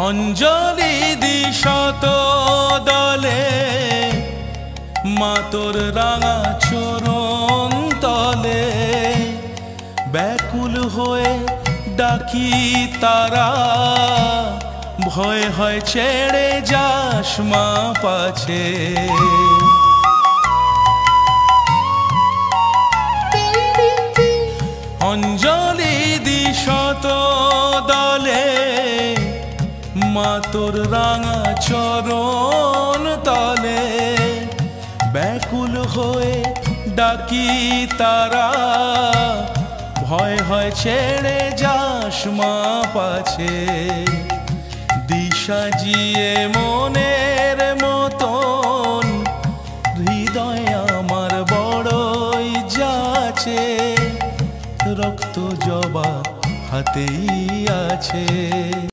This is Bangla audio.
অঞ্জলি দিশত দলে মা তোর রাঙা চরণ তলে ব্যাকুল হয়ে ডাকি তারা ভয় হয় ছেড়ে যাস মা পাছে অঞ্জলি দিশত দলে মা তোর রাঙা চরণ তলে ব্যাকুল হয়ে ডাকি তারা ভয় হয় ছেড়ে যাস মা পাছে দিশা জিয়ে মনের মতন হৃদয় আমার বড়ই যাচ্ছে রক্ত জবা হাতেই আছে।